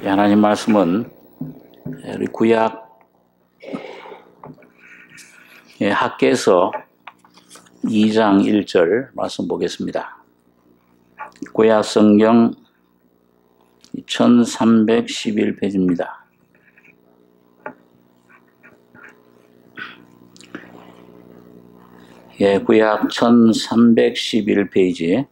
하나님 말씀은 우리 구약 학개서 2장 1절 말씀 보겠습니다. 구약 성경 1311페이지입니다. 구약 1311페이지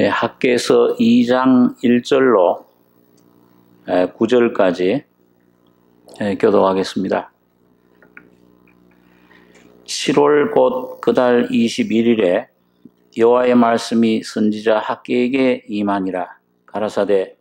학개서 2장 1절로 9절까지 교독하겠습니다. 7월 곧 그달 21일에 여호와의 말씀이 선지자 학개에게 임하니라. 가라사대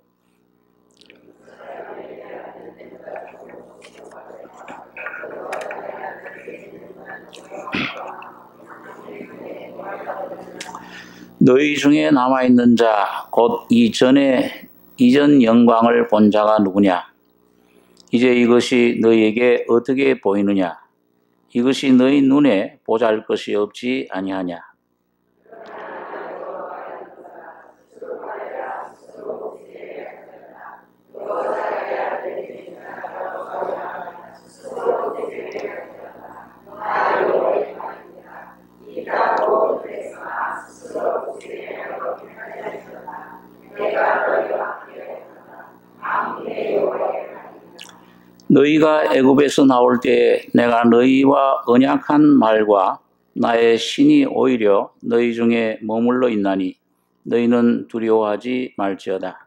너희 중에 남아있는 자 곧 이전 영광을 본 자가 누구냐? 이제 이것이 너희에게 어떻게 보이느냐? 이것이 너희 눈에 보잘 것이 없지 아니하냐? 너희가 애굽에서 나올 때 내가 너희와 언약한 말과 나의 신이 오히려 너희 중에 머물러 있나니 너희는 두려워하지 말지어다.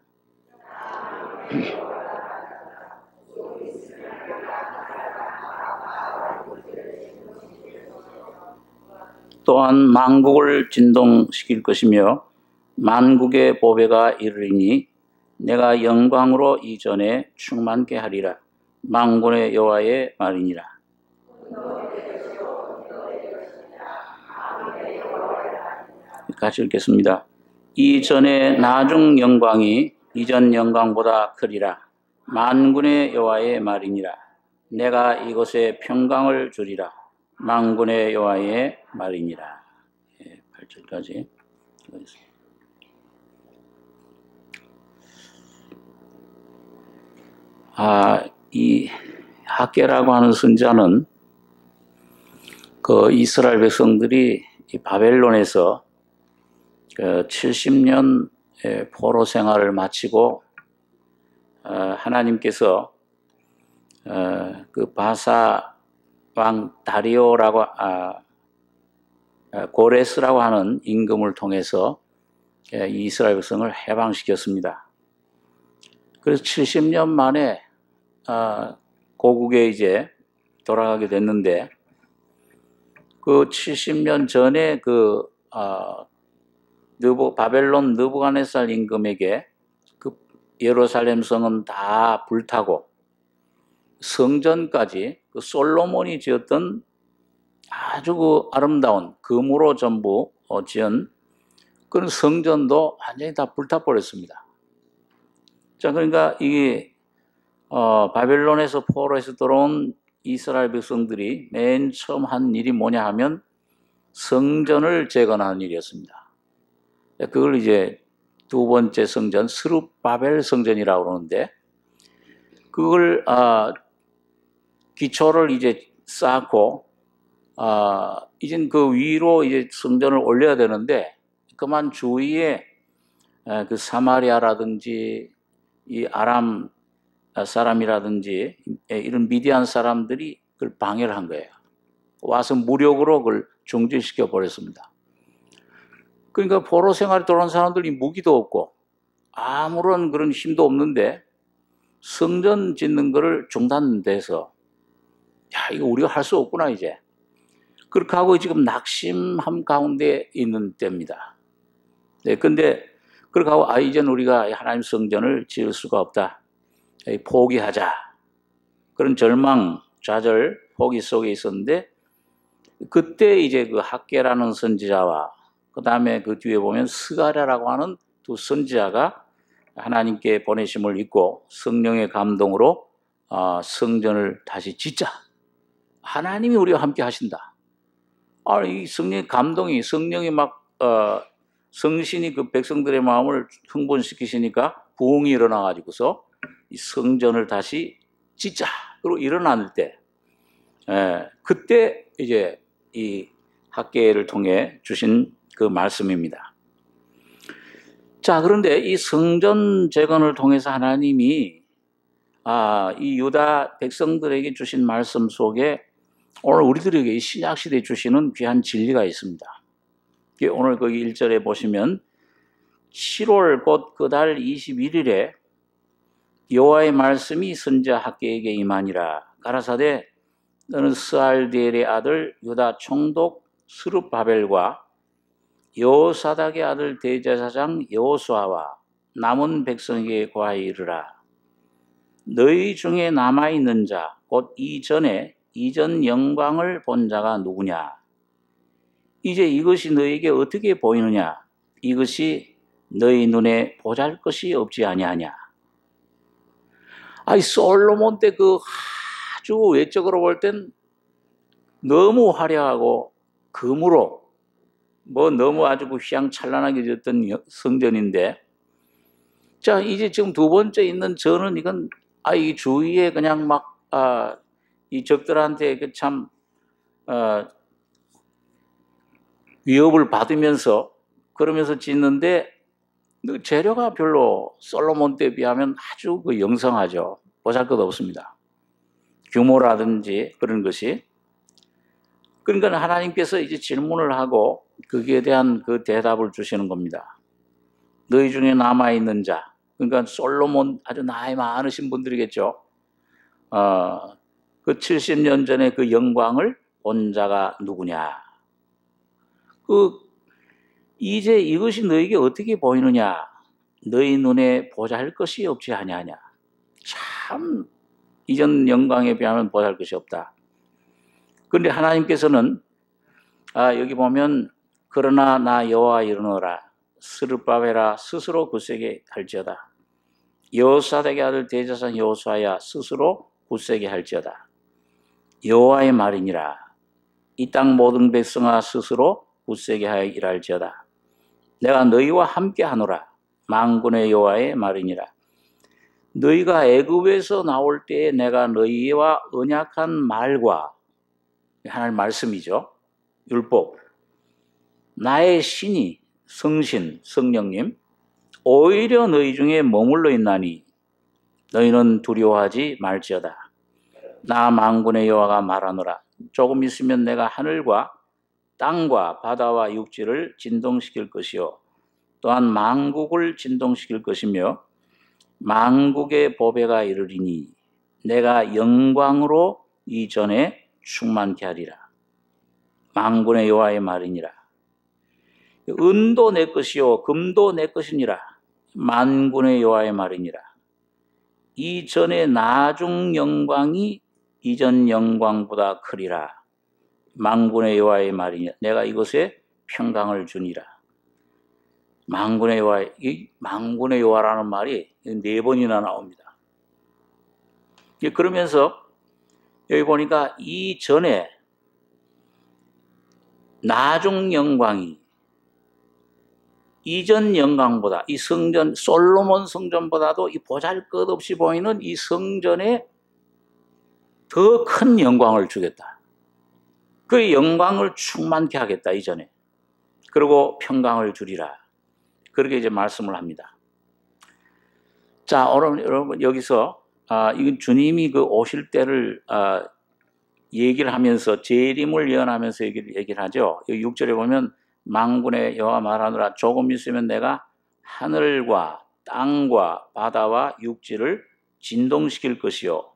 또한 만국을 진동시킬 것이며 만국의 보배가 이르리니 내가 영광으로 이전에 충만케 하리라. 만군의 여호와의 말이니라. 같이 읽겠습니다. 이전의 나중 영광이 이전 영광보다 크리라. 만군의 여호와의 말이니라. 내가 이곳에 평강을 주리라. 만군의 여호와의 말이니라. 8절까지 읽겠습니다. 이 학개라고 하는 선지자는 그 이스라엘 백성들이 바벨론에서 70년 포로 생활을 마치고 하나님께서 그 바사 왕 다리오라고 고레스라고 하는 임금을 통해서 이스라엘 백성을 해방시켰습니다. 그래서 70년 만에 고국에 이제 돌아가게 됐는데 그 70년 전에 그 바벨론 느부갓네살 임금에게 그 예루살렘 성은 다 불타고 성전까지 그 솔로몬이 지었던 아주 그 아름다운 금으로 전부 지은 그런 성전도 완전히 다 불타버렸습니다. 자, 그러니까 이게 바벨론에서 포로에서 들어온 이스라엘 백성들이 맨 처음 한 일이 뭐냐 하면 성전을 재건하는 일이었습니다. 그걸 이제 두 번째 성전 스룹바벨 성전이라고 그러는데 그걸 기초를 이제 쌓고 이젠 그 위로 이제 성전을 올려야 되는데 그만 주위에 그 사마리아라든지 이 아람 사람이라든지 이런 미디안 사람들이 그걸 방해를 한 거예요. 와서 무력으로 그걸 중지시켜 버렸습니다. 그러니까 포로 생활에 돌아온 사람들이 무기도 없고 아무런 그런 힘도 없는데 성전 짓는 거를 중단돼서 이거 우리가 할 수 없구나 이제. 그렇게 하고 지금 낙심함 가운데 있는 때입니다. 네, 근데 그렇게 하고 이제는 우리가 하나님 성전을 지을 수가 없다. 포기하자. 그런 절망, 좌절, 포기 속에 있었는데 그때 이제 그 학개라는 선지자와 그 다음에 그 뒤에 보면 스가랴라고 하는 두 선지자가 하나님께 보내심을 입고 성령의 감동으로 성전을 다시 짓자. 하나님이 우리와 함께 하신다. 이 성령의 감동이 성령이 막 성신이 그 백성들의 마음을 흥분시키시니까 부흥이 일어나가지고서 이 성전을 다시 짓자. 그리고 일어날 때, 그때 이제 이 학개를 통해 주신 그 말씀입니다. 자, 그런데 이 성전 재건을 통해서 하나님이 이 유다 백성들에게 주신 말씀 속에 오늘 우리들에게 이 신약 시대에 주시는 귀한 진리가 있습니다. 오늘 거기 1절에 보시면 7월 곧 그 달 21일에 여호와의 말씀이 선지자 학개에게 임하니라. 가라사대 너는 스알디엘의 아들 유다 총독 스룹바벨과 여호사닥의 아들 대제사장 여호수아와 남은 백성에게 고하여 이르라. 너희 중에 남아있는 자 곧 이전 영광을 본 자가 누구냐? 이제 이것이 너희에게 어떻게 보이느냐? 이것이 너희 눈에 보잘것이 없지 아니하냐? 솔로몬 때 그 아주 외적으로 볼 땐 너무 화려하고 금으로 너무 아주 휘황찬란하게 지었던 성전인데, 자, 이제 지금 두 번째 있는 저는 이건 이 주위에 그냥 이 적들한테 참 위협을 받으면서 그러면서 짓는데 재료가 별로 솔로몬 때에 비하면 아주 영성하죠. 보잘것없습니다. 규모라든지 그런 것이. 그러니까 하나님께서 이제 질문을 하고 거기에 대한 그 대답을 주시는 겁니다. 너희 중에 남아있는 자, 그러니까 솔로몬 아주 나이 많으신 분들이겠죠. 그 70년 전에 그 영광을 본 자가 누구냐? 이제 이것이 너에게 어떻게 보이느냐? 너희 눈에 보잘 것이 없지 아니하냐? 참 이전 영광에 비하면 보잘 것이 없다. 그런데 하나님께서는 여기 보면 그러나 나 여호와 이르노라 스룹바벨아 스스로 굳세게 할지어다. 여호사닥의 아들 대제사장 여호수아야 스스로 굳세게 할지어다. 여호와의 말이니라. 이 땅 모든 백성아 스스로 굳세게 하여 일할지어다. 내가 너희와 함께 하노라. 만군의 여호와의 말이니라. 너희가 애굽에서 나올 때에 내가 너희와 언약한 말과, 하나님 말씀이죠. 율법. 나의 신이 성신, 성령님 오히려 너희 중에 머물러 있나니 너희는 두려워하지 말지어다. 나 만군의 여호와가 말하노라. 조금 있으면 내가 하늘과 땅과 바다와 육지를 진동시킬 것이요 또한 만국을 진동시킬 것이며 만국의 보배가 이르리니 내가 영광으로 이전에 충만케 하리라. 만군의 여호와의 말이니라. 은도 내 것이요 금도 내 것이니라. 만군의 여호와의 말이니라. 이전의 나중 영광이 이전 영광보다 크리라. 만군의 여호와의 말이니라. 내가 이것에 평강을 주니라. 만군의 여호와, 이 만군의 여호와라는 말이 4번이나 나옵니다. 그러면서 여기 보니까 이전에 나중 영광이 이전 영광보다, 이 성전, 솔로몬 성전보다도 이 보잘것없이 보이는 이 성전에 더 큰 영광을 주겠다. 그 영광을 충만케 하겠다, 이전에. 그리고 평강을 주리라. 그렇게 이제 말씀을 합니다. 자, 오늘 여러분 여기서 이건 주님이 그 오실 때를 얘기를 하면서 재림을 예언하면서 얘기를 하죠. 여기 6절에 보면 만군의 여호와 말하노라. 조금 있으면 내가 하늘과 땅과 바다와 육지를 진동시킬 것이요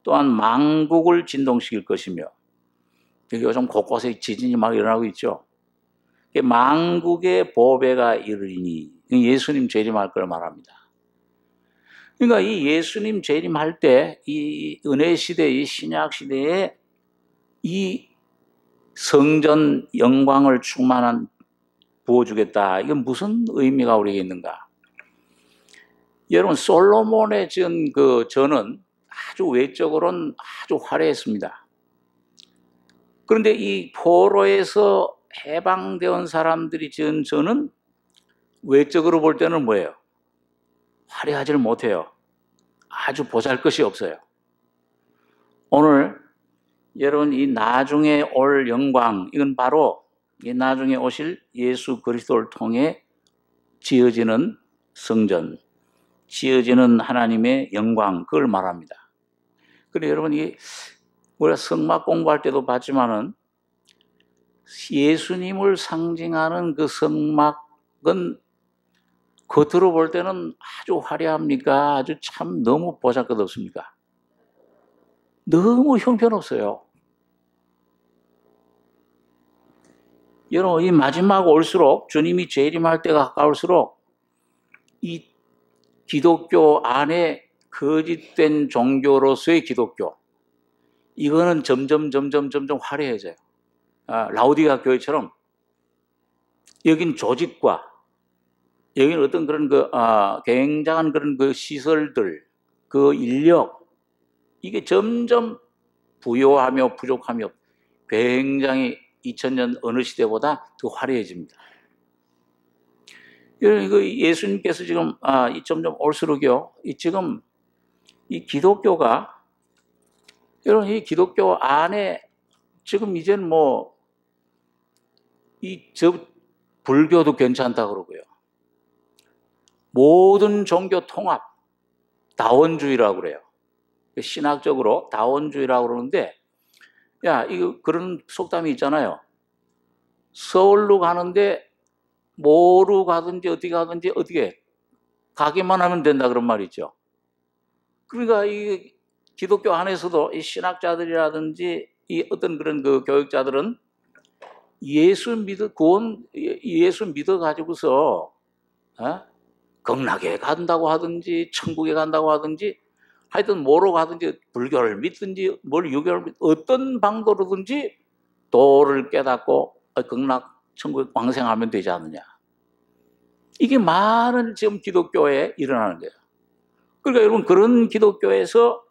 또한 만국을 진동시킬 것이며, 여기 요즘 곳곳에 지진이 막 일어나고 있죠. 만국의 보배가 이르리니 예수님 재림할 걸 말합니다. 그러니까 이 예수님 재림할 때 이 은혜 시대, 이 신약 시대에 이 성전 영광을 충만한 부어주겠다. 이건 무슨 의미가 우리에게 있는가? 여러분, 솔로몬의 지은 그 전은 아주 외적으로는 아주 화려했습니다. 그런데 이 포로에서 해방되어 온 사람들이 지은 전은 외적으로 볼 때는 뭐예요? 화려하지를 못해요. 아주 보잘것이 없어요. 오늘 여러분 이 나중에 올 영광, 이건 바로 이 나중에 오실 예수 그리스도를 통해 지어지는 성전, 지어지는 하나님의 영광, 그걸 말합니다. 그래 여러분, 우리가 성막 공부할 때도 봤지만은 예수님을 상징하는 그 성막은 겉으로 볼 때는 아주 화려합니까? 아주 참 너무 보잘것없습니까? 너무 형편없어요. 여러분, 이 마지막 올수록, 주님이 재림할 때가 가까울수록 이 기독교 안에 거짓된 종교로서의 기독교, 이거는 점점 화려해져요. 라우디가 교회처럼 여긴 조직과 여기는 어떤 그런 굉장한 그런 그 시설들, 그 인력, 이게 점점 부요하며 부족하며 굉장히 2000년 어느 시대보다 더 화려해집니다. 예수님께서 지금 점점 올수록요, 지금 이 기독교가, 여러분 이 기독교 안에 지금 이제는 불교도 괜찮다 그러고요. 모든 종교 통합, 다원주의라고 그래요. 신학적으로 다원주의라고 그러는데, 이거 그런 속담이 있잖아요. 서울로 가는데 뭐로 가든지 어디 가든지 어떻게 가기만 하면 된다 그런 말이 있죠. 그러니까 이 기독교 안에서도 이 신학자들이라든지 이 어떤 그런 그 교육자들은 예수 믿어 가지고서 극락에 간다고 하든지 천국에 간다고 하든지 하여튼 뭐로 가든지 불교를 믿든지 뭘 유교를 믿든지 어떤 방도로든지 도를 깨닫고 극락 천국에 왕생하면 되지 않느냐. 이게 많은 지금 기독교에 일어나는 거예요. 그러니까 여러분, 그런 기독교에서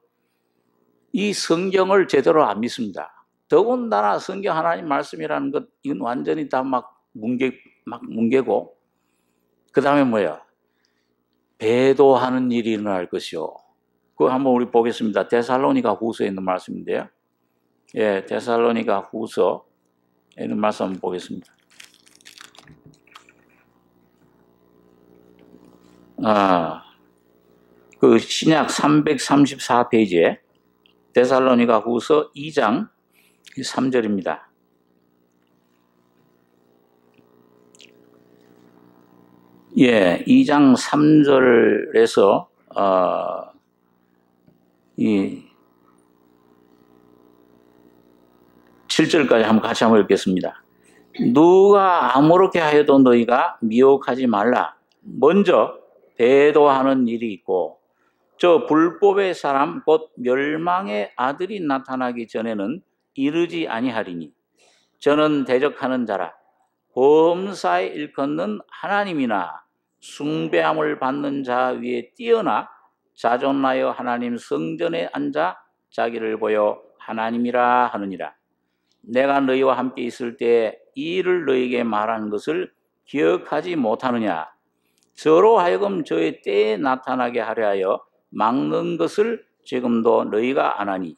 이 성경을 제대로 안 믿습니다. 더군다나 성경 하나님 말씀이라는 것, 이건 완전히 다 막 뭉개고, 그 다음에 뭐야? 배도하는 일이 일어날 것이요. 그거 한번 우리 보겠습니다. 데살로니가 후서에 있는 말씀인데요. 데살로니가 후서에 있는 말씀 한번 보겠습니다. 그 신약 334페이지에 데살로니가 후서 2장 3절입니다. 예, 2장 3절에서 이 7절까지 같이 한번 읽겠습니다. 누가 아무렇게 하여도 너희가 미혹하지 말라. 먼저 배도하는 일이 있고 저 불법의 사람 곧 멸망의 아들이 나타나기 전에는 이르지 아니하리니 저는 대적하는 자라 범사에 일컫는 하나님이나 숭배함을 받는 자 위에 뛰어나 자존하여 하나님 성전에 앉아 자기를 보여 하나님이라 하느니라. 내가 너희와 함께 있을 때 이 일을 너희에게 말하는 것을 기억하지 못하느냐. 저로 하여금 저의 때에 나타나게 하려 하여 막는 것을 지금도 너희가 안 하니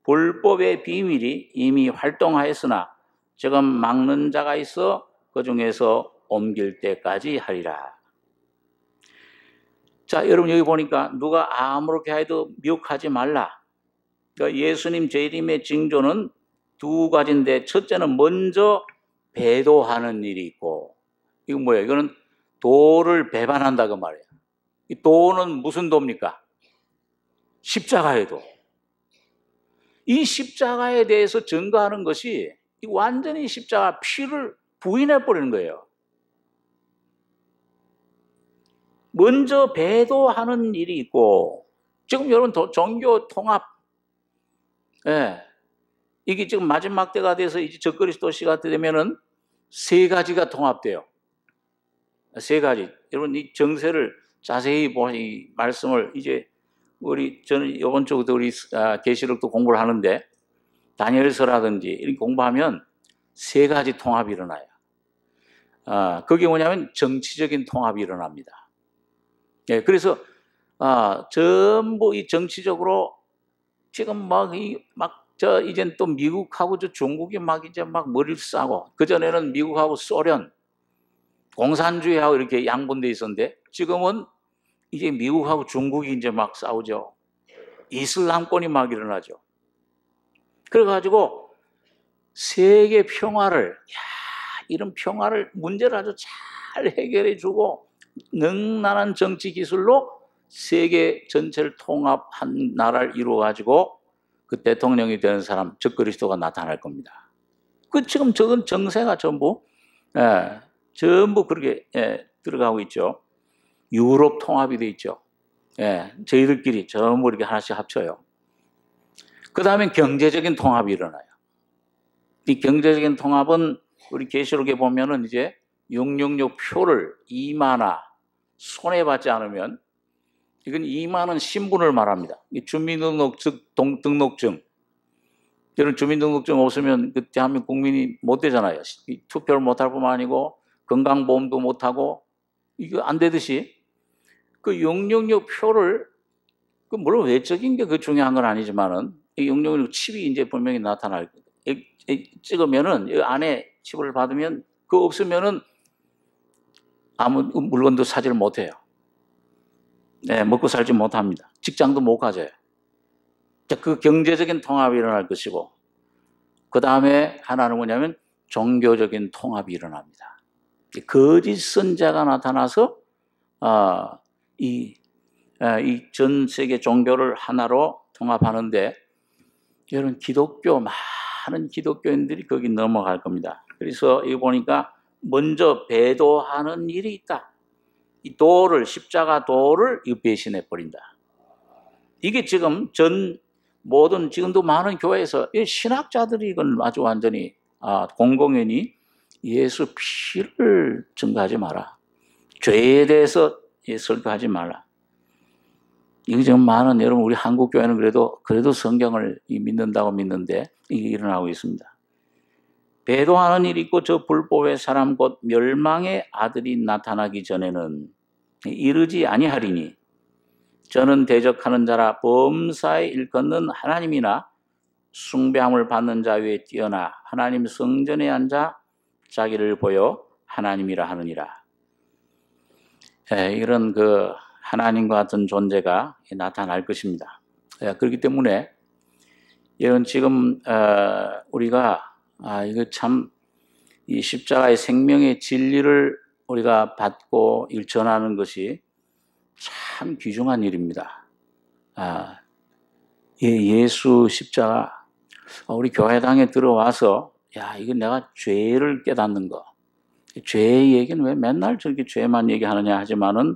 불법의 비밀이 이미 활동하였으나 지금 막는 자가 있어 그 중에서 옮길 때까지 하리라. 자, 여러분 여기 보니까 누가 아무렇게 해도 미혹하지 말라. 그러니까 예수님 재림의 징조는 두 가지인데 첫째는 먼저 배도하는 일이 있고, 이건 뭐예요? 이거는 도를 배반한다 그 말이에요. 이 도는 무슨 도입니까? 십자가의 도. 이 십자가에 대해서 증거하는 것이 완전히 십자가 피를 부인해 버리는 거예요. 먼저 배도하는 일이 있고, 지금 여러분 종교 통합, 이게 지금 마지막 때가 돼서 이제 적그리스도 시가 되면은 세 가지가 통합돼요. 세 가지. 여러분 이 정세를 자세히 보니 말씀을 이제 저는 이번 주부터 우리 계시록도 공부를 하는데 다니엘서라든지 이렇게 공부하면 세 가지 통합이 일어나요. 그게 뭐냐면 정치적인 통합이 일어납니다. 예, 그래서 전부 이 정치적으로 지금 이젠 또 미국하고 중국이 이제 머리를 싸고, 그전에는 미국하고 소련, 공산주의하고 이렇게 양분돼 있었는데, 지금은 이제 미국하고 중국이 이제 싸우죠. 이슬람권이 일어나죠. 그래가지고 세계 평화를, 이런 문제를 아주 잘 해결해 주고, 능란한 정치 기술로 세계 전체를 통합한 나라를 이루어가지고 그 대통령이 되는 사람, 즉 그리스도가 나타날 겁니다. 지금 저건 정세가 전부 그렇게 들어가고 있죠. 유럽 통합이 돼 있죠. 저희들끼리 전부 이렇게 하나씩 합쳐요. 그 다음에 경제적인 통합이 일어나요. 이 경제적인 통합은 우리 계시록에 보면은 이제 666 표를 2만화 손해받지 않으면, 이건 2만원 신분을 말합니다. 주민등록증. 이런 주민등록증 없으면 그 대한민국 국민이 못 되잖아요. 투표를 못할 뿐만 아니고 건강보험도 못하고, 이거 안 되듯이 그 666 표를, 물론 외적인 게 중요한 건 아니지만은, 이 666 칩이 이제 분명히 나타날 거예요. 찍으면은, 이 안에 칩을 받으면, 그거 없으면은 아무 물건도 사지를 못해요. 먹고 살지 못합니다. 직장도 못 가져요. 그 경제적인 통합이 일어날 것이고, 그 다음에 하나는 뭐냐면 종교적인 통합이 일어납니다. 거짓 선자가 나타나서 이 전 세계 종교를 하나로 통합하는데, 여러분 많은 기독교인들이 거기 넘어갈 겁니다. 그래서 여기 보니까 먼저 배도하는 일이 있다. 이 십자가 도를 배신해 버린다. 이게 지금 지금도 많은 교회에서 신학자들이 이건 아주 완전히 공공연히 예수 피를 증거하지 마라. 죄에 대해서 설교하지 말라. 이게 지금 여러분, 우리 한국 교회는 그래도 성경을 믿는다고 믿는데 이게 일어나고 있습니다. 배도하는 일이 있고 저 불법의 사람 곧 멸망의 아들이 나타나기 전에는 이르지 아니하리니, 저는 대적하는 자라 범사에 일컫는 하나님이나 숭배함을 받는 자 위에 뛰어나 하나님 성전에 앉아 자기를 보여 하나님이라 하느니라. 이런 하나님과 같은 존재가 나타날 것입니다. 그렇기 때문에 이런 지금 우리가 이거 참 이 십자가의 생명의 진리를 우리가 받고 전하는 것이 참 귀중한 일입니다. 예수 십자가, 우리 교회당에 들어와서 이거 내가 죄를 깨닫는 거, 죄의 얘기는 왜 맨날 저렇게 죄만 얘기하느냐 하지만은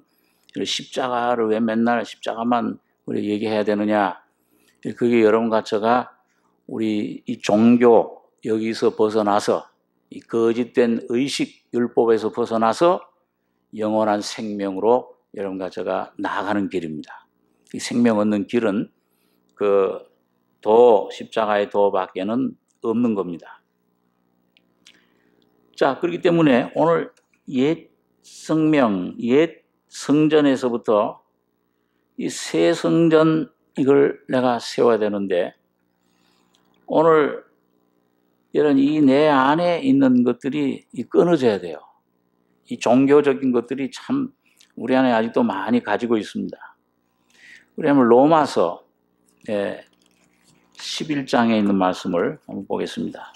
십자가를 왜 맨날 십자가만 우리 얘기해야 되느냐, 그게 여러분과 제가 우리 이 종교 여기서 벗어나서 이 거짓된 의식 율법에서 벗어나서 영원한 생명으로 여러분과 제가 나아가는 길입니다. 이 생명 얻는 길은 십자가의 도밖에는 없는 겁니다. 자, 그렇기 때문에 오늘 옛 성전에서부터 이 새 성전, 이걸 내가 세워야 되는데, 오늘 이런 내 안에 있는 것들이 끊어져야 돼요. 이 종교적인 것들이 참 우리 안에 아직도 많이 가지고 있습니다. 우리 한번 로마서 11장에 있는 말씀을 한번 보겠습니다.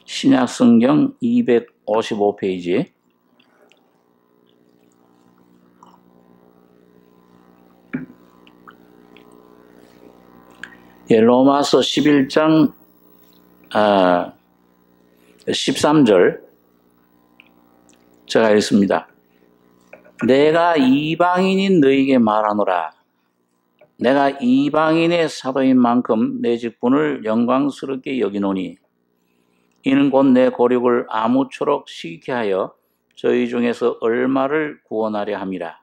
신약 성경 255페이지. 로마서 11장 13절 제가 읽습니다. 내가 이방인인 너에게 말하노라. 내가 이방인의 사도인 만큼 내 직분을 영광스럽게 여기노니, 이는 곧 내 고륙을 아무쪼록 시기케 하여 저희 중에서 얼마를 구원하려 함이라.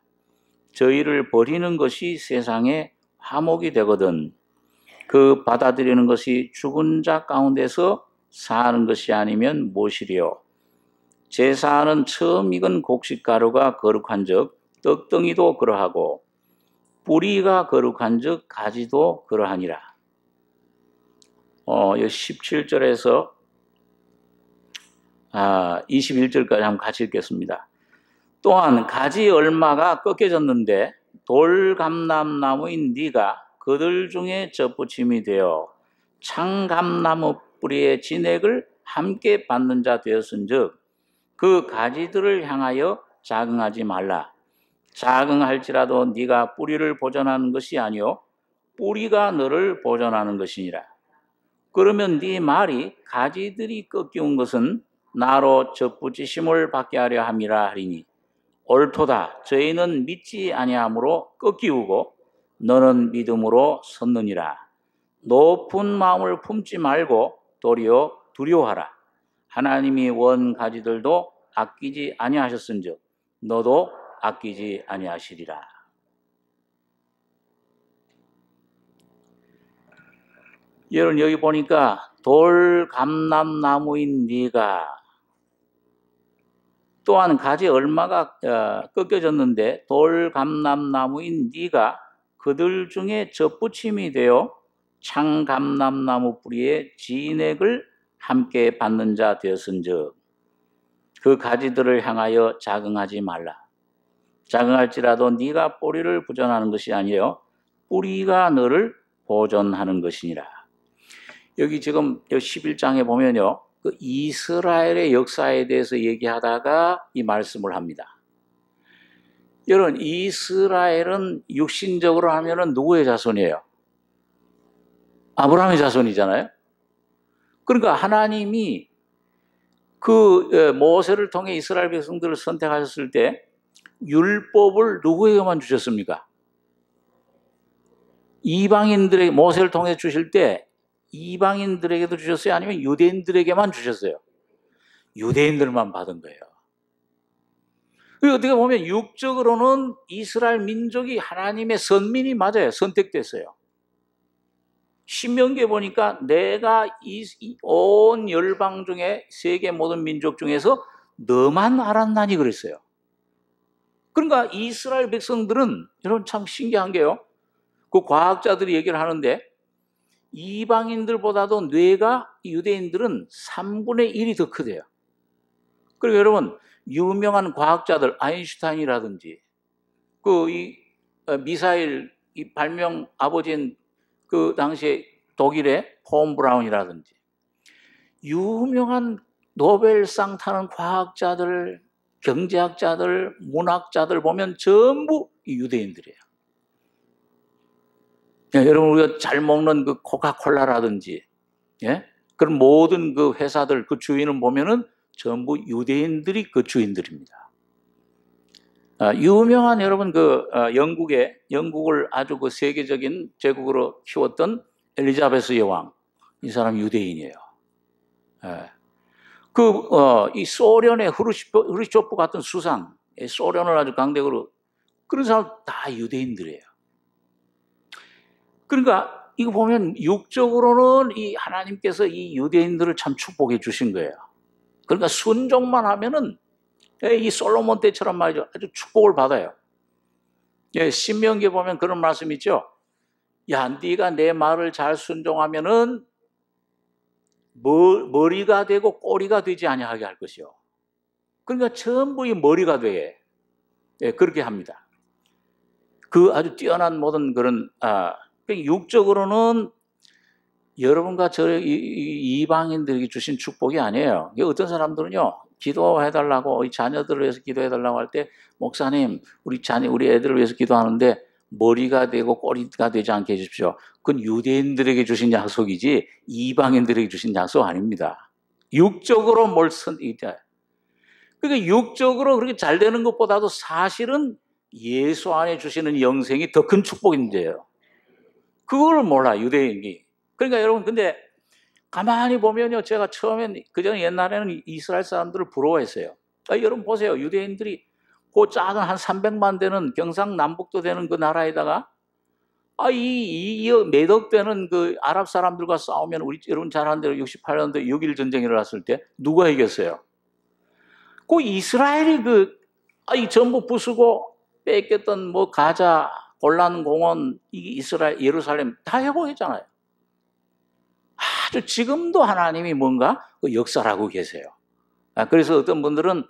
저희를 버리는 것이 세상에 화목이 되거든 그 받아들이는 것이 죽은 자 가운데서 사는 것이 아니면 무엇이리요. 제사하는 처음 익은 곡식가루가 거룩한즉 떡덩이도 그러하고 뿌리가 거룩한즉 가지도 그러하니라. 17절에서 21절까지 한번 같이 읽겠습니다. 또한 가지 얼마가 꺾여졌는데 돌감람나무인 네가 그들 중에 젖붙임이 되어 창감나무 뿌리의 진액을 함께 받는 자 되었은즉 그 가지들을 향하여 자긍하지 말라. 자긍할지라도 네가 뿌리를 보존하는 것이 아니요 뿌리가 너를 보존하는 것이니라. 그러면 네 말이 가지들이 꺾이운 것은 나로 젖붙이심을 받게 하려 함이라 하리니 옳도다. 저희는 믿지 아니함으로 꺾이우고 너는 믿음으로 섰느니라. 높은 마음을 품지 말고 도리어 두려워하라. 하나님이 원 가지들도 아끼지 아니하셨은즉 너도 아끼지 아니하시리라. 여러분 여기 보니까 돌감람나무인 네가 또한 가지 얼마가 꺾여졌는데 돌감람나무인 네가 그들 중에 젖붙임이 되어 창감람나무 뿌리의 진액을 함께 받는 자 되었은즉 그 가지들을 향하여 자긍하지 말라. 자긍할지라도 네가 뿌리를 보존하는 것이 아니요 뿌리가 너를 보존하는 것이니라. 여기 지금 11장에 보면요. 그 이스라엘의 역사에 대해서 얘기하다가 이 말씀을 합니다. 여러분, 이스라엘은 육신적으로 하면은 누구의 자손이에요? 아브라함의 자손이잖아요. 그러니까 하나님이 그 모세를 통해 이스라엘 백성들을 선택하셨을 때 율법을 누구에게만 주셨습니까? 이방인들에게 모세를 통해 주실 때 이방인들에게도 주셨어요? 아니면 유대인들에게만 주셨어요? 유대인들만 받은 거예요. 어떻게 보면 육적으로는 이스라엘 민족이 하나님의 선민이 맞아요. 선택됐어요. 신명기에 보니까 내가 온 열방 중에 세계 모든 민족 중에서 너만 알았나니 그랬어요. 그러니까 이스라엘 백성들은 여러분 참 신기한 게요. 그 과학자들이 얘기를 하는데 이방인들보다도 뇌가 유대인들은 3분의 1이 더 크대요. 그리고 여러분 유명한 과학자들 아인슈타인이라든지 그 미사일 발명 아버지인 그 당시에 독일의 폰 브라운이라든지 유명한 노벨상 타는 과학자들, 경제학자들, 문학자들 보면 전부 유대인들이에요. 여러분 우리가 잘 먹는 그 코카콜라라든지 그런 모든 그 회사들 그 주인을 보면은 전부 유대인들이 그 주인들입니다. 유명한 여러분 영국을 아주 그 세계적인 제국으로 키웠던 엘리자베스 여왕, 이 사람 유대인이에요. 이 소련의 후르쇼프 같은 수상, 소련을 아주 강대국으로 그런 사람 다 유대인들이에요. 그러니까 이거 보면 육적으로는 이 하나님께서 이 유대인들을 참 축복해 주신 거예요. 그러니까 순종만 하면은 이 솔로몬 때처럼 말이죠. 아주 축복을 받아요. 신명기에 보면 그런 말씀 있죠. 야, 네가 내 말을 잘 순종하면은 머리가 되고 꼬리가 되지 아니하게 할 것이요. 그러니까 전부 이 머리가 돼. 그렇게 합니다. 그 아주 뛰어난 모든 그런 육적으로는 여러분과 저 이방인들에게 주신 축복이 아니에요. 어떤 사람들은요, 기도해달라고, 우리 자녀들을 위해서 기도해달라고 할 때, 목사님, 우리 애들을 위해서 기도하는데, 머리가 되고 꼬리가 되지 않게 해주십시오. 그건 유대인들에게 주신 약속이지, 이방인들에게 주신 약속 아닙니다. 육적으로 그러니까 육적으로 그렇게 잘 되는 것보다도 사실은 예수 안에 주시는 영생이 더 큰 축복인데요. 그걸 몰라, 유대인이. 그러니까 여러분, 근데 가만히 보면요, 제가 처음엔, 그전에 옛날에는 이스라엘 사람들을 부러워했어요. 여러분 보세요. 유대인들이 그 작은 한 300만 되는 경상남북도 되는 그 나라에다가 몇억 되는 그 아랍 사람들과 싸우면 여러분 잘 아는 대로 68년도에 6.1 전쟁이 일어났을 때 누가 이겼어요? 그 이스라엘이 이 전부 부수고 뺏겼던 뭐 가자, 골란 공원, 이스라엘, 예루살렘 다 회복했잖아요. 아주 지금도 하나님이 뭔가 역사를 하고 계세요. 그래서 어떤 분들은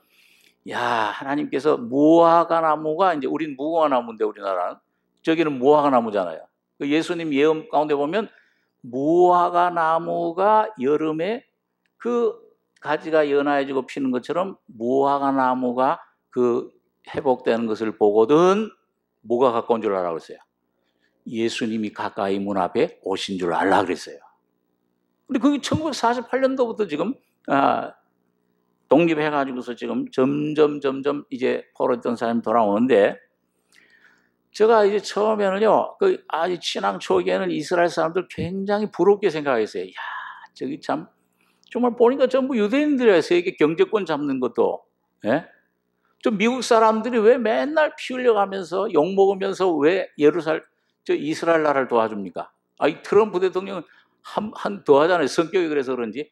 야, 하나님께서 무화과 나무가 이제 우린 무화과 나무인데 우리나라는 저기는 무화과 나무잖아요. 예수님 예언 가운데 보면 무화과 나무가 여름에 그 가지가 연화해지고 피는 것처럼 무화과 나무가 회복되는 것을 보거든 뭐가 가까운 줄 알아 그랬어요? 예수님이 가까이 문 앞에 오신 줄 알라 그랬어요. 근데 그게 1948년도부터 지금 독립해가지고서 지금 점점 이제 포로했던 사람이 돌아오는데 제가 이제 처음에는요, 아주 신앙 초기에는 이스라엘 사람들 굉장히 부럽게 생각했어요. 야, 저기 참 정말 보니까 전부 유대인들이에요. 세계 경제권 잡는 것도. 예? 좀 미국 사람들이 왜 맨날 피 흘려가면서 욕 먹으면서 왜 이스라엘 나라를 도와줍니까? 이 트럼프 대통령은 한 도와잖아요. 성격이 그래서 그런지.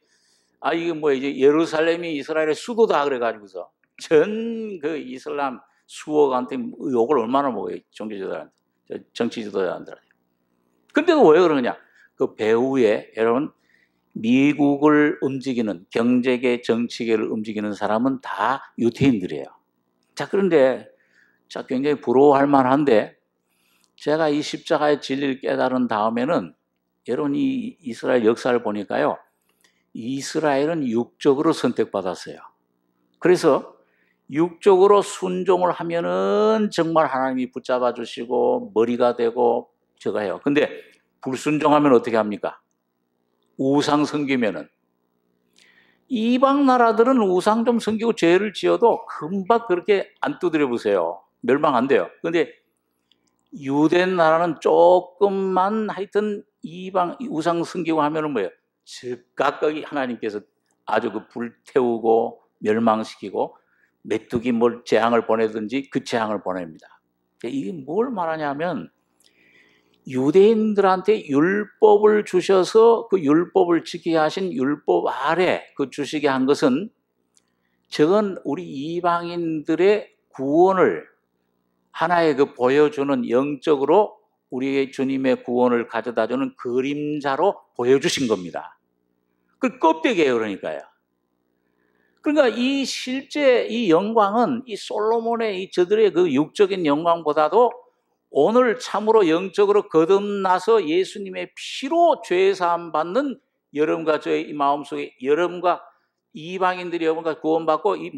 이게 뭐 이제 예루살렘이 이스라엘의 수도다 그래가지고서 전 이슬람 수호가한테 욕을 얼마나 먹어요. 정치 지도자한테. 근데도 왜 그러냐? 그 배후에 여러분 미국을 움직이는 경제계, 정치계를 움직이는 사람은 다 유태인들이에요. 자, 그런데 굉장히 부러워할 만한데 제가 이 십자가의 진리를 깨달은 다음에는 여러분 이 이스라엘 역사를 보니까요. 이스라엘은 육적으로 선택받았어요. 그래서 육적으로 순종을 하면은 정말 하나님이 붙잡아 주시고 머리가 되고 저거해요. 근데 불순종하면 어떻게 합니까? 우상 섬기면은 이방 나라들은 우상 좀 섬기고 죄를 지어도 금방 그렇게 안 두드려 보세요. 멸망 안 돼요. 근데 유대 나라는 조금만 하여튼 이방 우상 섬기고 하면은 뭐예요? 즉각 하나님께서 아주 불태우고 멸망시키고 메뚜기 재앙을 보내든지 그 재앙을 보냅니다. 이게 뭘 말하냐면 유대인들한테 율법을 주셔서 그 율법을 지키게 하신 율법 아래 주시게 한 것은 저건 우리 이방인들의 구원을 하나의 보여주는 영적으로 우리의 주님의 구원을 가져다주는 그림자로 보여주신 겁니다. 그 껍데기예요, 그러니까요. 그러니까 실제 이 영광은 이 솔로몬의 저들의 육적인 영광보다도 오늘 참으로 영적으로 거듭나서 예수님의 피로 죄사함 받는 여러분과 저의 이 마음속에 여러분과 이방인들이 여러분과 구원받고 이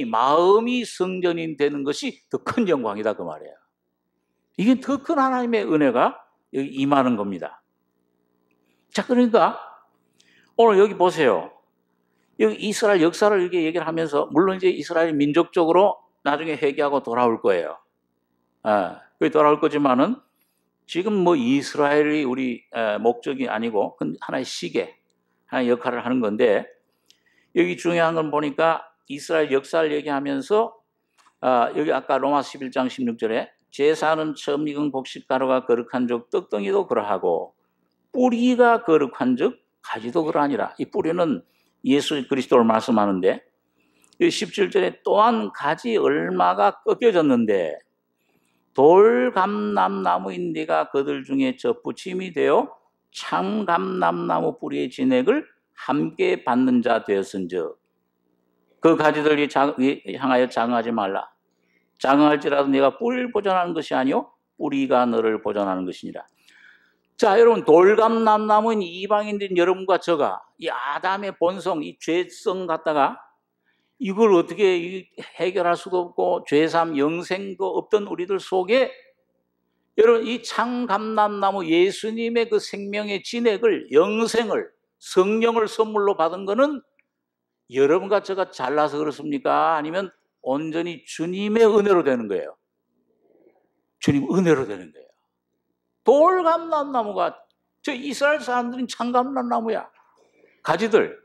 마음이 성전이 되는 것이 더 큰 영광이다 그 말이에요. 이게 더 큰 하나님의 은혜가 여기 임하는 겁니다. 자, 그러니까 오늘 여기 보세요. 여기 이스라엘 역사를 이렇게 얘기를 하면서 물론 이제 이스라엘 민족적으로 나중에 회개하고 돌아올 거예요. 돌아올 거지만은 지금 이스라엘이 우리 목적이 아니고 하나의 시계, 하나의 역할을 하는 건데 여기 중요한 건 보니까 이스라엘 역사를 얘기하면서 여기 아까 로마 11장 16절에 제사는 처음 익은 곡식가루가 거룩한 즉 떡덩이도 그러하고 뿌리가 거룩한 즉 가지도 그러하니라. 이 뿌리는 예수 그리스도를 말씀하는데 17절에 또한 가지 얼마가 꺾여졌는데 돌감람나무인 네가 그들 중에 접붙임이 되어 참감람나무 뿌리의 진액을 함께 받는 자 되었은즉 그 가지들 향하여 장하지 말라. 장할지라도 네가 뿌리를 보존하는 것이 아니요 뿌리가 너를 보존하는 것이니라. 자, 여러분 돌감람나무인 이방인들인 여러분과 저가 이 아담의 본성, 이 죄성 갖다가 이걸 어떻게 해결할 수도 없고 죄삼 영생도 없던 우리들 속에 여러분 이 참감람나무 예수님의 그 생명의 진액을 영생을 성령을 선물로 받은 거는 여러분과 저가 잘나서 그렇습니까? 아니면 온전히 주님의 은혜로 되는 거예요. 주님 은혜로 되는 거예요. 돌감람나무가 저 이스라엘 사람들은 참감람나무야. 가지들.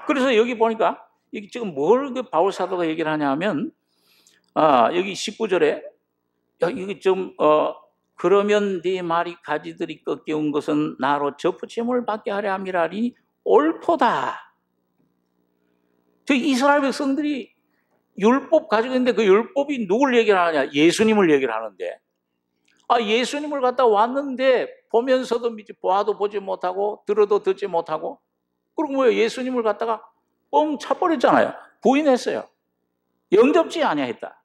그래서 여기 보니까 이게 지금 뭘 바울 사도가 얘기를 하냐면 여기 19절에 여기 그러면 네 말이 가지들이 꺾여온 것은 나로 접붙임을 받게 하려 함이라니 옳도다. 저 이스라엘 백성들이 율법 가지고 있는데 그 율법이 누굴 얘기를 하느냐? 예수님을 얘기를 하는데, 예수님을 갖다 왔는데 보면서도 보아도 보지 못하고 들어도 듣지 못하고, 그리고 뭐예요? 예수님을 갖다가 뻥 차버렸잖아요. 부인했어요. 영접지 아니했다.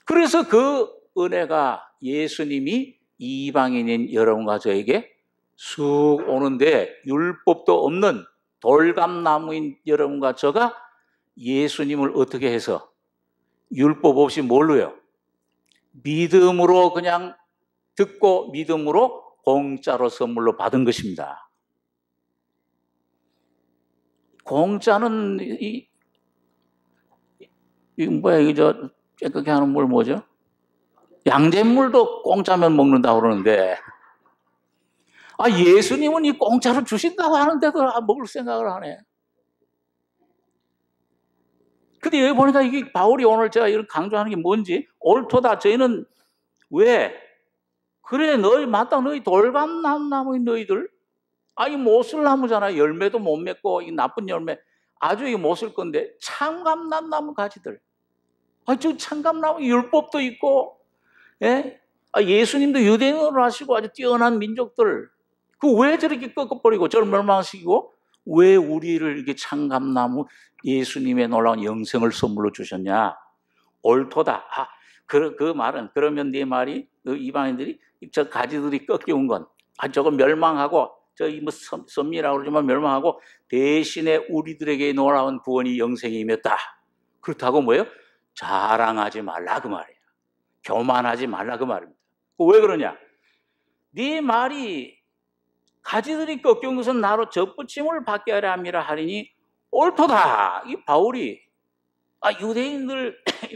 그래서 그 은혜가 예수님이 이방인인 여러분과 저에게 쑥 오는데, 율법도 없는 돌감나무인 여러분과 저가 예수님을 어떻게 해서 율법 없이 뭘로요? 믿음으로 그냥 듣고 믿음으로 공짜로 선물로 받은 것입니다. 공짜는 이거 깨끗게 하는 물 뭐죠? 양잿물도 공짜면 먹는다고 그러는데, 예수님은 이 공짜로 주신다고 하는데도 먹을 생각을 하네. 근데 여기 보니까 이게 바울이 오늘 제가 이런 강조하는 게 뭔지, 옳도다. 저희는 왜? 그래, 너희 맞다. 너희 돌감나무인 너희들. 이 못쓸 나무잖아. 열매도 못 맺고, 이 나쁜 열매. 아주 이게 못쓸 건데, 참감나무 가지들. 저 참감나무 율법도 있고, 예? 예수님도 유대인으로 하시고 아주 뛰어난 민족들. 왜 저렇게 꺾어버리고 저를 멸망시키고, 왜 우리를 이렇게 참감나무 예수님의 놀라운 영생을 선물로 주셨냐? 옳도다. 그 말은, 그러면 네 말이, 이방인들이 저 가지들이 꺾여온 건, 저거 멸망하고, 섭리라고 그러지만 멸망하고, 대신에 우리들에게 놀라운 구원이 영생이 임했다. 그렇다고 뭐예요? 자랑하지 말라 그 말이에요. 교만하지 말라 그 말입니다. 왜 그러냐? 네 말이 가지들이 꺾여온 것은 나로 접붙임을 받게 하려 함이라 하리니 옳도다. 이 바울이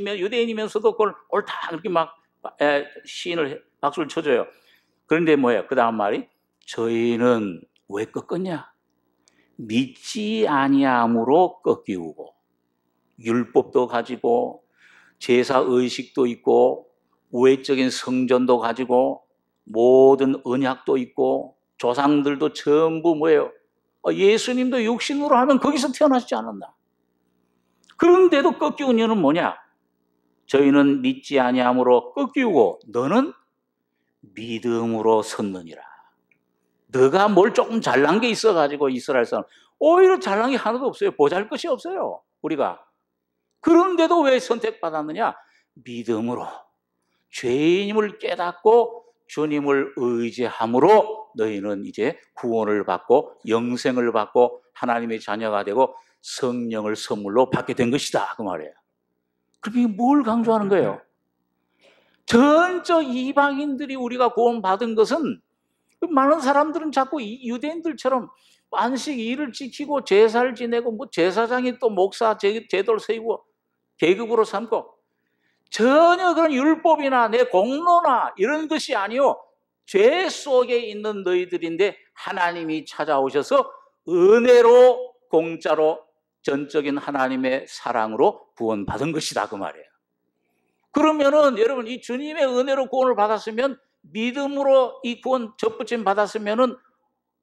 유대인이면서도 그걸 옳다 그렇게 막 시인을 박수를 쳐줘요. 그런데 뭐예요? 그 다음 말이, 저희는 왜 꺾었냐? 믿지 아니함으로 꺾이고, 율법도 가지고 제사 의식도 있고 우회적인 성전도 가지고 모든 언약도 있고 조상들도 전부 뭐예요? 예수님도 육신으로 하면 거기서 태어나시지 않았나? 그런데도 꺾이는 이유는 뭐냐? 저희는 믿지 아니함으로 꺾이고 너는 믿음으로 섰느니라. 너가 뭘 조금 잘난 게 있어가지고 이스라엘 사람, 오히려 잘난 게 하나도 없어요. 보잘것이 없어요, 우리가. 그런데도 왜 선택받았느냐? 믿음으로 죄인임을 깨닫고 주님을 의지함으로 너희는 이제 구원을 받고 영생을 받고 하나님의 자녀가 되고 성령을 선물로 받게 된 것이다 그 말이에요. 그렇게 뭘 강조하는 거예요? 전적 이방인들이 우리가 구원받은 것은, 많은 사람들은 자꾸 유대인들처럼 안식 일을 지키고 제사를 지내고 제사장이 또 목사 제도를 세우고 계급으로 삼고, 전혀 그런 율법이나 내 공로나 이런 것이 아니요, 죄 속에 있는 너희들인데 하나님이 찾아오셔서 은혜로 공짜로 전적인 하나님의 사랑으로 구원받은 것이다 그 말이에요. 그러면은 여러분, 이 주님의 은혜로 구원을 받았으면, 믿음으로 이 구원 접붙임 받았으면은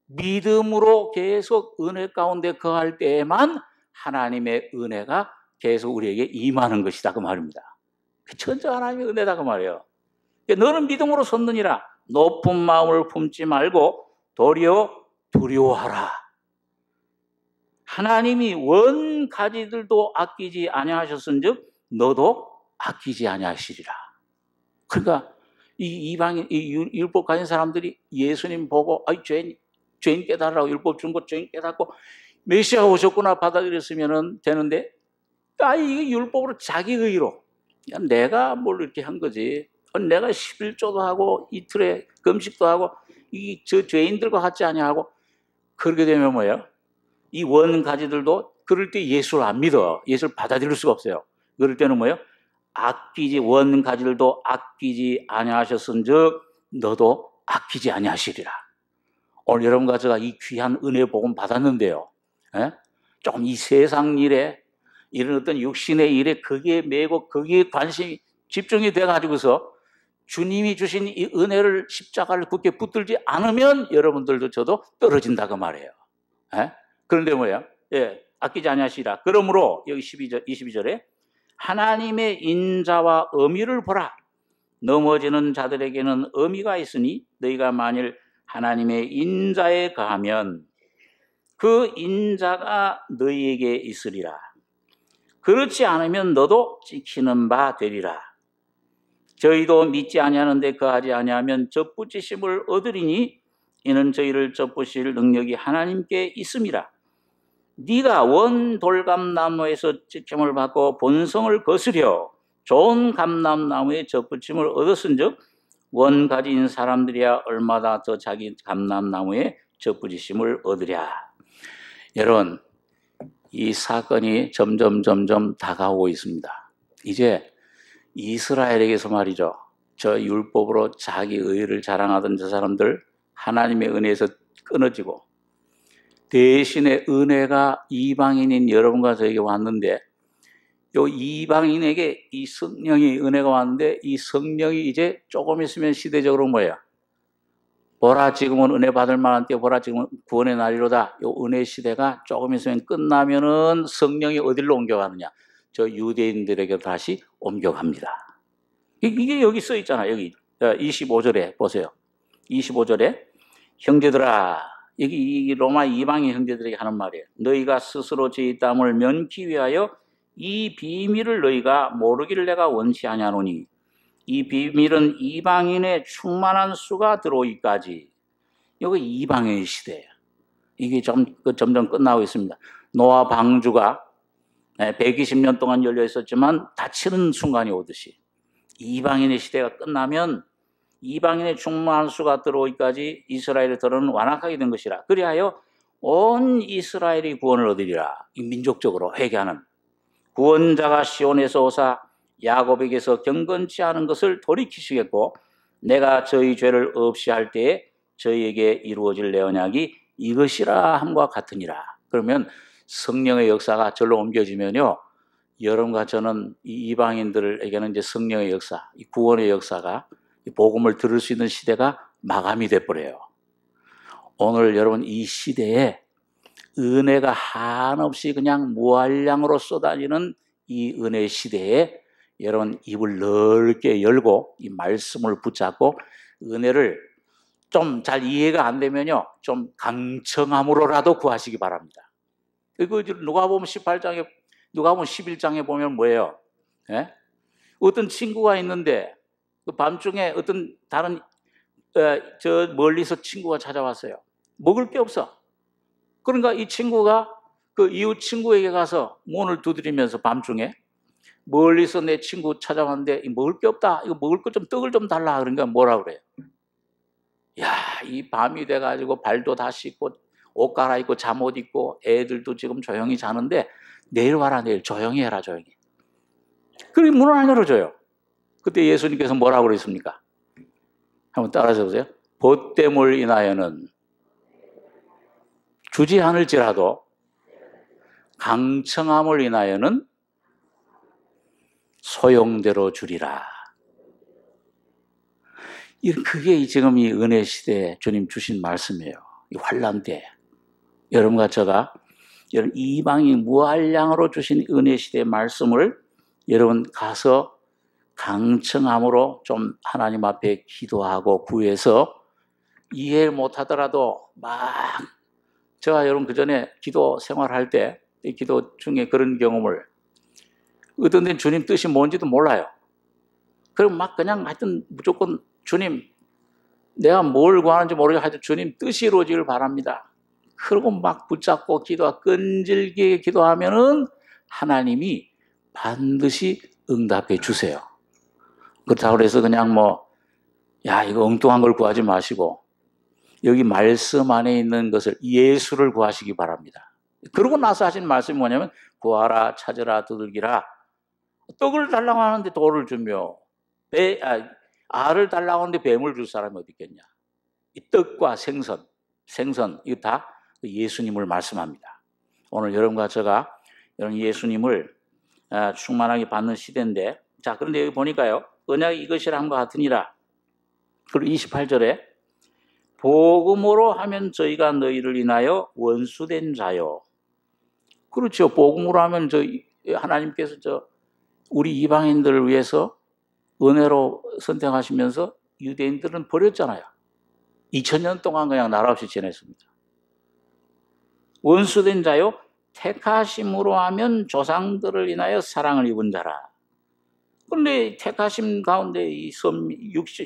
믿음으로 계속 은혜 가운데 거할 때에만 하나님의 은혜가 계속 우리에게 임하는 것이다 그 말입니다. 전적 하나님의 은혜다 그 말이에요. 너는 믿음으로 섰느니라. 높은 마음을 품지 말고 도리어 두려워하라. 하나님이 원 가지들도 아끼지 아니하셨은즉 너도 아끼지 아니하시리라. 그러니까 이 이방인, 이 율법 가진 사람들이 예수님 보고 죄인 깨달으라고 율법 준 것 죄인 깨닫고 메시아가 오셨구나 받아들였으면 되는데, 이게 율법으로 자기 의로 내가 뭘 이렇게 한 거지, 내가 11조도 하고 이틀에 금식도 하고 저 죄인들과 같지 아니하고, 그렇게 되면 뭐예요? 이 원 가지들도 그럴 때 예수를 안 믿어. 예수를 받아들일 수가 없어요. 그럴 때는 뭐예요? 원 가지들도 아끼지 아니하셨은즉 너도 아끼지 아니하시리라. 오늘 여러분과 제가 이 귀한 은혜 복음 받았는데요, 조금 이 세상 일에, 이런 어떤 육신의 일에 거기에 매고 거기에 관심이 집중이 돼가지고서 주님이 주신 이 은혜를, 십자가를 굳게 붙들지 않으면 여러분들도 저도 떨어진다 그 말이에요. 그런데 뭐예요? 아끼지 아니하시라. 그러므로 여기 22절에 하나님의 인자와 의미를 보라. 넘어지는 자들에게는 의미가 있으니 너희가 만일 하나님의 인자에 가면 그 인자가 너희에게 있으리라. 그렇지 않으면 너도 찍히는 바 되리라. 저희도 믿지 아니하는데 그하지 아니하면 접붙이심을 얻으리니 이는 저희를 접붙일 능력이 하나님께 있음이라. 네가 원 돌감나무에서 찍힘을 받고 본성을 거스려 좋은 감람나무에 접붙임을 얻었은즉 원 가진 사람들이야 얼마나 더 자기 감람나무에 접붙이심을 얻으랴. 여러분, 이 사건이 점점 다가오고 있습니다. 이제 이스라엘에게서 말이죠. 저 율법으로 자기 의를 자랑하던 저 사람들 하나님의 은혜에서 끊어지고 대신에 은혜가 이방인인 여러분과 저에게 왔는데 요 이방인에게 이 성령의 은혜가 왔는데 이 성령이 이제 조금 있으면 시대적으로 뭐예요? 보라 지금은 은혜 받을 만한 때 보라 지금은 구원의 날이로다. 요 은혜 시대가 조금 있으면 끝나면은 성령이 어디로 옮겨가느냐? 저 유대인들에게 다시 옮겨갑니다. 이게 여기 써 있잖아요. 여기 25절에 보세요. 25절에 형제들아, 여기 로마 이방인 형제들에게 하는 말이에요. 너희가 스스로 저희 땀을 면기 위하여 이 비밀을 너희가 모르기를 내가 원치 아니하노니 이 비밀은 이방인의 충만한 수가 들어오기까지. 여기 이방인의 시대예요. 이게 점점 끝나고 있습니다. 노아 방주가 120년 동안 열려 있었지만 닫히는 순간이 오듯이 이방인의 시대가 끝나면 이방인의 충만한 수가 들어오기까지 이스라엘의 들어는 완악하게 된 것이라. 그리하여 온 이스라엘이 구원을 얻으리라. 민족적으로 회개하는 구원자가 시온에서 오사 야곱에게서 경건치 않은 것을 돌이키시겠고 내가 저희 죄를 없이 할 때에 저희에게 이루어질 내 언약이 이것이라 함과 같으니라. 그러면 성령의 역사가 절로 옮겨지면요, 여러분과 저는 이 이방인들에게는 이제 성령의 역사, 이 구원의 역사가 이 복음을 들을 수 있는 시대가 마감이 돼버려요. 오늘 여러분 이 시대에 은혜가 한없이 그냥 무한량으로 쏟아지는 이 은혜 시대에 여러분 입을 넓게 열고 이 말씀을 붙잡고 은혜를 좀 잘 이해가 안 되면요, 좀 강청함으로라도 구하시기 바랍니다. 이거 누가복음 18장에, 누가복음 11장에 보면 뭐예요? 예? 어떤 친구가 있는데 그 밤중에 어떤 다른 저 멀리서 친구가 찾아왔어요. 먹을 게 없어. 그러니까 이 친구가 그 이웃 친구에게 가서 문을 두드리면서 밤중에 멀리서 내 친구 찾아왔는데 먹을 게 없다. 이거 먹을 거 좀 떡을 좀 달라. 그러니까 뭐라 그래요? 야, 이 밤이 돼가지고 발도 다 씻고 옷 갈아입고 잠옷 입고 애들도 지금 조용히 자는데 내일 와라. 내일 조용히 해라. 조용히. 그리고 문을 안 열어줘요. 그때 예수님께서 뭐라고 그랬습니까? 한번 따라서 보세요. 벗됨을 인하여는 주지 않을지라도 강청함을 인하여는 소용대로 주리라. 그게 지금 이 은혜 시대에 주님 주신 말씀이에요. 이 환난 때 여러분과 저가 여러분 이방인 무한량으로 주신 은혜 시대의 말씀을 여러분 가서 강청함으로 좀 하나님 앞에 기도하고 구해서 이해 못하더라도 막 제가 여러분 그 전에 기도 생활할 때 기도 중에 그런 경험을 어떤 데는 주님 뜻이 뭔지도 몰라요. 그럼 막 그냥 하여튼 무조건 주님 내가 뭘 구하는지 모르게 하여튼 주님 뜻이 이루어지길 바랍니다. 그러고 막 붙잡고 기도하고 끈질기게 기도하면은 하나님이 반드시 응답해 주세요. 그렇다고 해서 그냥 야 이거 엉뚱한 걸 구하지 마시고 여기 말씀 안에 있는 것을 예수를 구하시기 바랍니다. 그러고 나서 하신 말씀이 뭐냐면 구하라 찾으라 두들기라. 떡을 달라고 하는데 돌을 주며 알을 달라고 하는데 뱀을 줄 사람이 어디 있겠냐. 이 떡과 생선 이거 다 예수님을 말씀합니다. 오늘 여러분과 제가 여러분 예수님을 충만하게 받는 시대인데 자 그런데 여기 보니까요. 언약이 이것이라 함과 같으니라. 그리고 28절에 복음으로 하면 저희가 너희를 인하여 원수된 자요. 그렇죠. 복음으로 하면 하나님께서 우리 이방인들을 위해서 은혜로 선택하시면서 유대인들은 버렸잖아요. 2000년 동안 그냥 나라 없이 지냈습니다. 원수된 자요 택하심으로 하면 조상들을 인하여 사랑을 입은 자라. 그런데 택하심 가운데 이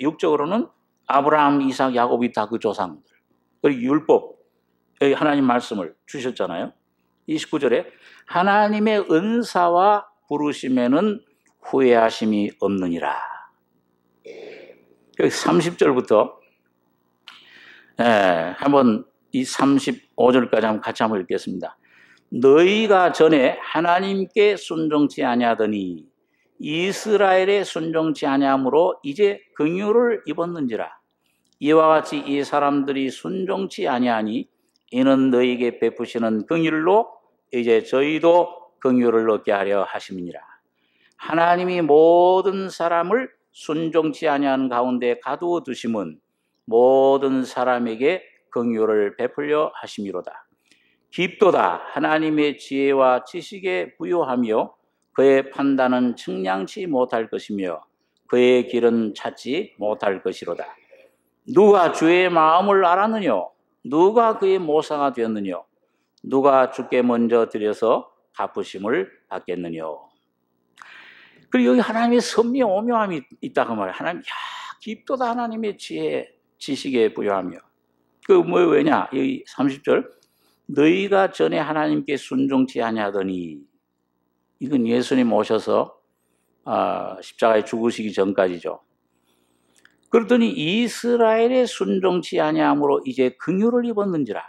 육적으로는 아브라함, 이삭, 야곱이 다 그 조상들. 그리고 율법, 하나님 말씀을 주셨잖아요. 29절에 하나님의 은사와 부르심에는 후회하심이 없느니라. 여기 30절부터 한번 이 35절까지 같이 한번 읽겠습니다. 너희가 전에 하나님께 순종치 아니하더니 이스라엘에 순종치 아니함으로 이제 긍휼을 입었는지라. 이와 같이 이 사람들이 순종치 아니하니 이는 너희에게 베푸시는 긍휼로 이제 저희도 긍휼을 얻게 하려 하심이니라. 하나님이 모든 사람을 순종치 아니하는 가운데 가두어 두심은 모든 사람에게 긍휼을 베풀려 하심이로다. 깊도다 하나님의 지혜와 지식에 부요하며 그의 판단은 측량치 못할 것이며 그의 길은 찾지 못할 것이로다. 누가 주의 마음을 알았느냐? 누가 그의 모사가 되었느냐? 누가 주께 먼저 드려서 갚으심을 받겠느냐? 그리고 여기 하나님의 섭리 오묘함이 있다고 말해요. 하나님, 깊도다 하나님의 지혜, 지식에 부여하며. 왜냐? 여기 30절. 너희가 전에 하나님께 순종치 아니하더니, 이건 예수님 오셔서 십자가에 죽으시기 전까지죠. 그러더니 이스라엘에 순종치 아니함으로 이제 긍휼을 입었는지라.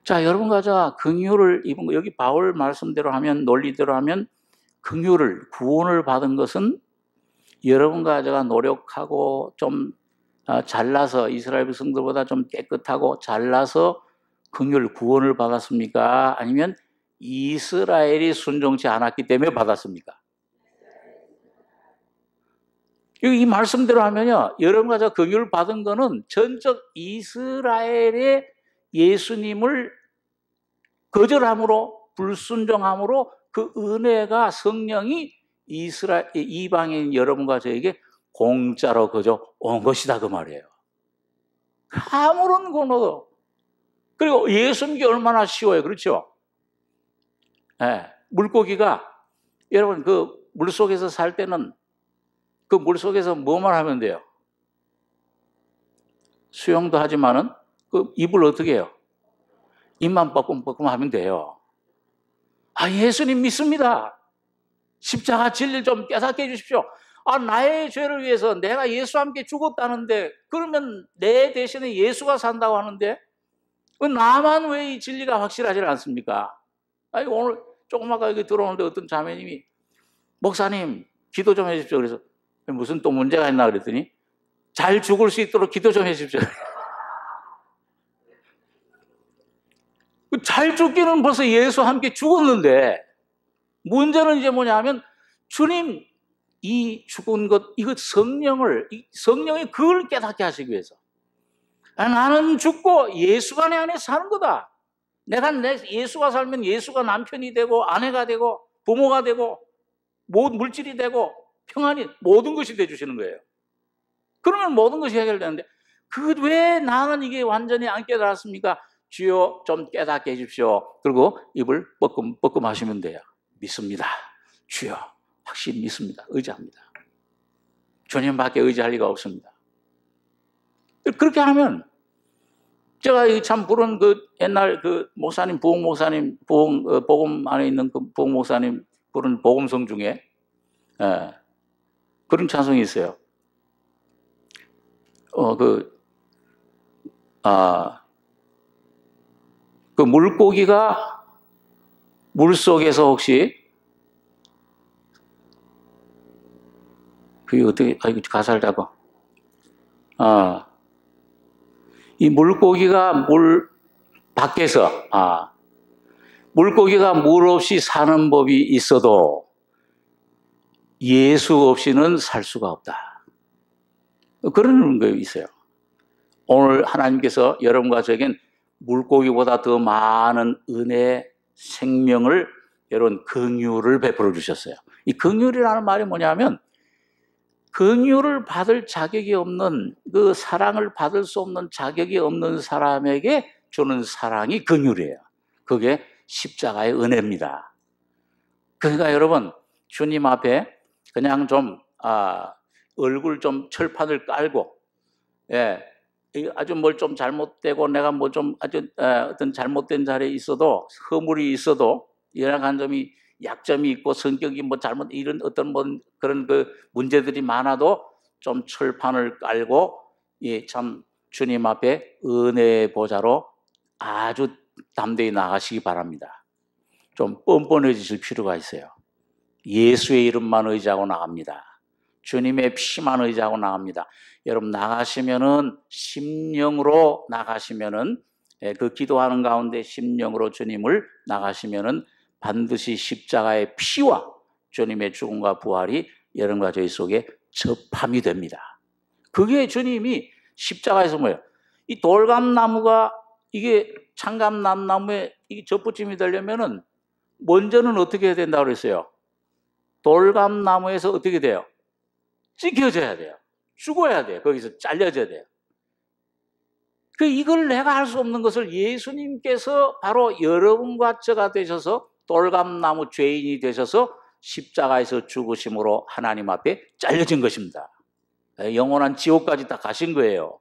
자, 여러분과 저 긍휼을 입은 거, 여기 바울 말씀대로 하면, 논리대로 하면 긍휼을, 구원을 받은 것은 여러분과 제가 노력하고 좀 잘나서 이스라엘 백성들보다 좀 깨끗하고 잘나서 긍휼, 구원을 받았습니까? 아니면 이스라엘이 순종치 않았기 때문에 받았습니까? 이 말씀대로 하면요, 여러분과 저 긍휼을 받은 거는 전적 이스라엘의 예수님을 거절함으로, 불순종함으로 그 은혜가, 성령이 이스라엘 이방인 여러분과 저에게 공짜로 그저 온 것이다 그 말이에요. 아무런 권한도. 그리고 예수 믿기 얼마나 쉬워요, 그렇죠? 물고기가, 여러분 그 물속에서 살 때는 그 물속에서 뭐만 하면 돼요? 수영도 하지만은 그 입을 어떻게 해요? 입만 뻐끔뻐끔 하면 돼요. 예수님 믿습니다. 십자가 진리를 좀 깨닫게 해주십시오. 나의 죄를 위해서 내가 예수와 함께 죽었다는데, 그러면 내 대신에 예수가 산다고 하는데 나만 왜 이 진리가 확실하지 않습니까? 오늘 조금 아까 여기 들어오는데 어떤 자매님이 목사님 기도 좀 해주십시오. 그래서 무슨 또 문제가 있나 그랬더니 잘 죽을 수 있도록 기도 좀 해주십시오. 잘 죽기는 벌써 예수와 함께 죽었는데, 문제는 이제 뭐냐면 주님 이 죽은 것, 이거 성령이 그걸 깨닫게 하시기 위해서. 나는 죽고 예수가 내 안에 사는 거다. 예수가 살면 예수가 남편이 되고 아내가 되고 부모가 되고 물질이 되고 평안이, 모든 것이 돼주시는 거예요. 그러면 모든 것이 해결되는데, 왜 나는 이게 완전히 안 깨달았습니까? 주여 좀 깨닫게 해주십시오. 그리고 입을 뻐끔 하시면 돼요. 믿습니다. 주여 확실히 믿습니다. 의지합니다. 주님밖에 의지할 리가 없습니다. 그렇게 하면, 제가 참 부른 옛날 목사님, 부흥 목사님, 복음 안에 있는 그 부흥 목사님 부른 복음성 중에 그런 찬송이 있어요. 그 물고기가 물속에서 혹시, 그게 어떻게, 가사를 잡아. 이 물고기가 물 밖에서, 물고기가 물 없이 사는 법이 있어도 예수 없이는 살 수가 없다. 그런 거 있어요. 오늘 하나님께서 여러분과 저에겐 물고기보다 더 많은 은혜, 생명을, 여러분 긍휼을 베풀어 주셨어요. 이 긍휼이라는 말이 뭐냐면 긍휼을 받을 자격이 없는, 그 사랑을 받을 수 없는 자격이 없는 사람에게 주는 사랑이 긍휼이에요. 그게 십자가의 은혜입니다. 그러니까 여러분, 주님 앞에 그냥 좀 얼굴 좀 철판을 깔고, 예, 아주 뭘 좀 잘못되고 내가 뭐 좀 아주 어떤 잘못된 자리에 있어도, 허물이 있어도, 열악한 점이, 약점이 있고 성격이 뭐 잘못, 이런 어떤 뭐 그런 그 문제들이 많아도 좀 철판을 깔고, 예, 참 주님 앞에 은혜의 보좌로 아주 담대히 나가시기 바랍니다. 좀 뻔뻔해지실 필요가 있어요. 예수의 이름만 의지하고 나갑니다. 주님의 피만 의지하고 나갑니다. 여러분, 나가시면은, 심령으로 나가시면은, 그 기도하는 가운데 심령으로 주님을 나가시면은 반드시 십자가의 피와 주님의 죽음과 부활이 여러분과 저희 속에 접함이 됩니다. 그게 주님이 십자가에서 뭐예요? 이 돌감나무가, 이게 창감나무에 이게 접붙임이 되려면은 먼저는 어떻게 해야 된다고 그랬어요? 돌감나무에서 어떻게 돼요? 찢겨져야 돼요. 죽어야 돼요. 거기서 잘려져야 돼요. 이걸 내가 할 수 없는 것을 예수님께서 바로 여러분과 저가 되셔서 돌감나무 죄인이 되셔서 십자가에서 죽으심으로 하나님 앞에 잘려진 것입니다. 영원한 지옥까지 다 가신 거예요.